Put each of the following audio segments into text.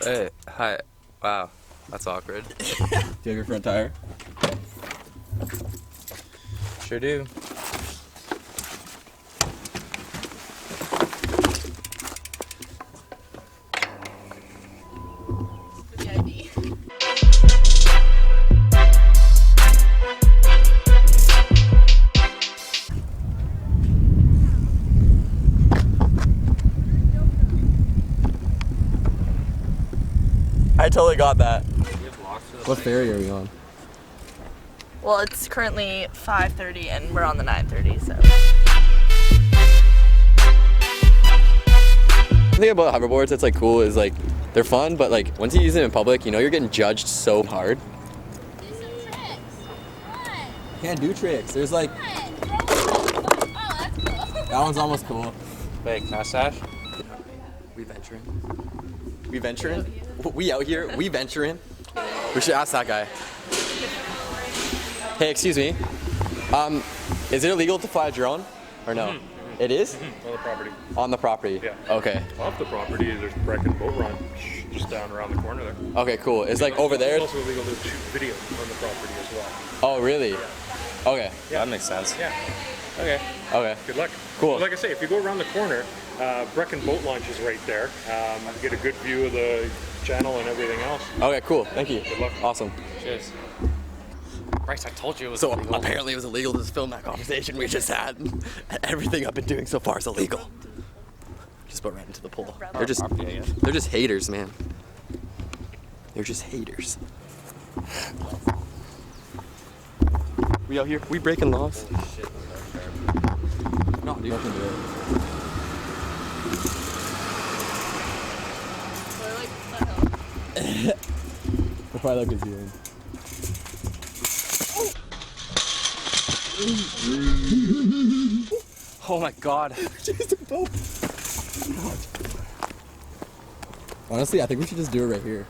Hey, hi. Wow, that's awkward. Do you have your front tire? Sure do. I totally got that. What ferry are we on? Well, it's currently 5:30 and we're on the 9:30, so. The thing about hoverboards that's like cool is like they're fun, but like once you use it in public, you know you're getting judged so hard. Do some tricks. Come on. Can't do tricks. There's like Oh, that's cool. that one's almost cool. Wait, can I stash? We venturing. We venturing. We out here. We venturing. We should ask that guy. Hey, excuse me. Is it illegal to fly a drone or no? It is? On the property. On the property? Yeah. Okay. Off the property, there's Breck and Boat Run just down around the corner there. Okay, cool. It's like over there? It's also illegal to shoot video on the property as well. Oh, really? Yeah. Okay. Yeah, that makes sense. Yeah. Okay. Okay. Good luck. Cool. But like I say, if you go around the corner, Breck and Boat Launch is right there. You get a good view of the channel and everything else. Okay, cool. Thank you. Good luck. Awesome. Cheers. Bryce, I told you it was So illegal. apparently it was illegal to film that conversation we just had. Everything I've been doing so far is illegal. Just put right into the pool. They're just haters, man. They're just haters. We out here, we breaking laws. No, dude. Nothing to it. If I look at you. Oh my god. Honestly, I think we should just do it right here.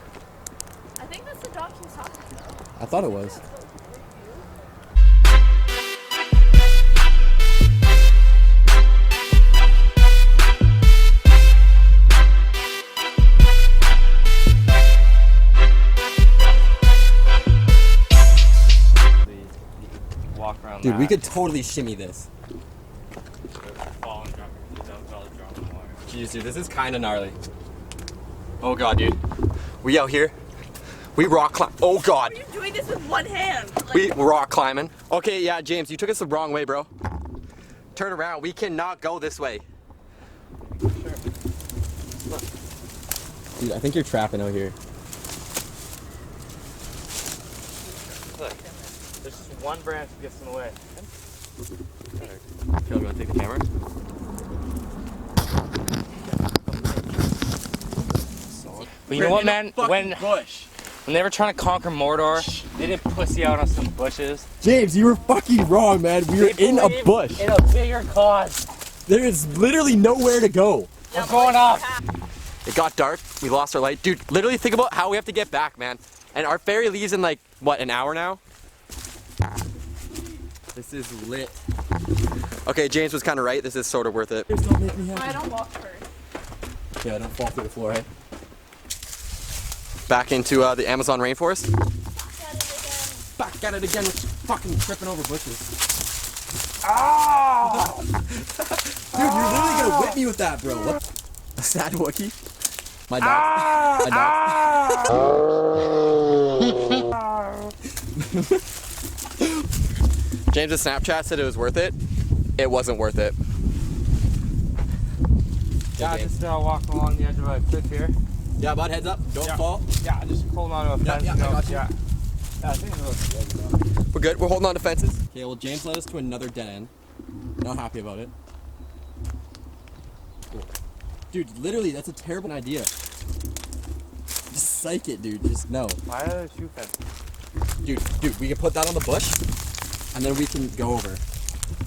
I think that's the dock he was talking to. I thought it was. Walk around Dude, that. we could totally shimmy this. Jeez, dude, this is kind of gnarly. Oh god, dude. We out here. We rock climb. Oh god. How are you doing this with one hand? Like, We rock climbing. Okay, yeah, James, you took us the wrong way, bro. Turn around. We cannot go this way. Sure. Dude, I think you're trapping out here. Look, there's just one branch that gets in the way. Caleb, you want to take the camera? But you know what, man? When Bush. they were trying to conquer Mordor, they didn't pussy out on some bushes. James, you were fucking wrong, man. We were They in a believe bush. In a bigger cause. There is literally nowhere to go. We're going up. It got dark. We lost our light. Dude, literally think about how we have to get back, man. And our ferry leaves in like, what, an hour now? This is lit. Okay, James was kind of right. This is sort of worth it. Don't make me happy. I don't walk first. Yeah, don't fall through the floor, hey? Back into the Amazon rainforest. Back at it again, with fucking tripping over bushes. Ah! Dude, you're literally gonna whip me with that, bro. What? A sad Wookie? My dog. My dog. James' Snapchat said it was worth it. It wasn't worth it. Yeah, just walk along the edge of a cliff here. Yeah, bud, heads up. Don't fall. Yeah, just hold on to a fence. Yeah, I got you. Yeah, I think it looks good. We're good. We're holding on to fences. Okay, well, James led us to another dead end. Not happy about it. Cool. Dude, literally, that's a terrible idea. Just psych it, dude. Just no. Why are there two fences? Dude, we can put that on the bush, and then we can go over.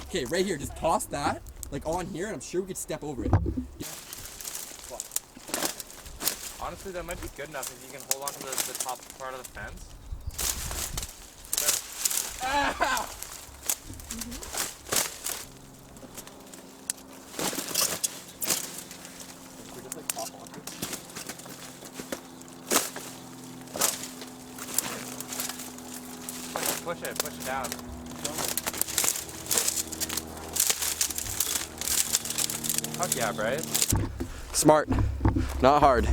Okay, right here. Just toss that, like on here, and I'm sure we could step over it. Honestly, that might be good enough if you can hold on to the top part of the fence. Ow! push it down. Fuck yeah, Bryce. Smart. Not hard.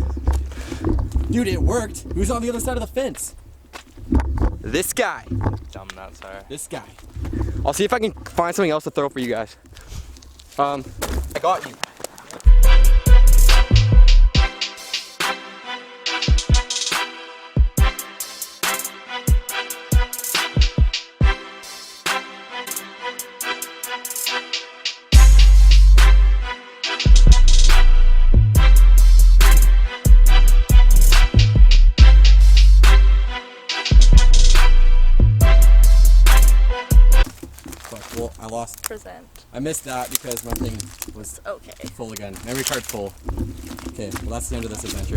Dude, it worked. Who's on the other side of the fence? This guy. Dumb nuts, sorry. This guy. I'll see if I can find something else to throw for you guys. I got you. Fuck, well, I lost. Present. I missed that because my thing was Okay. full again. Memory card full. Okay, well that's the end of this adventure.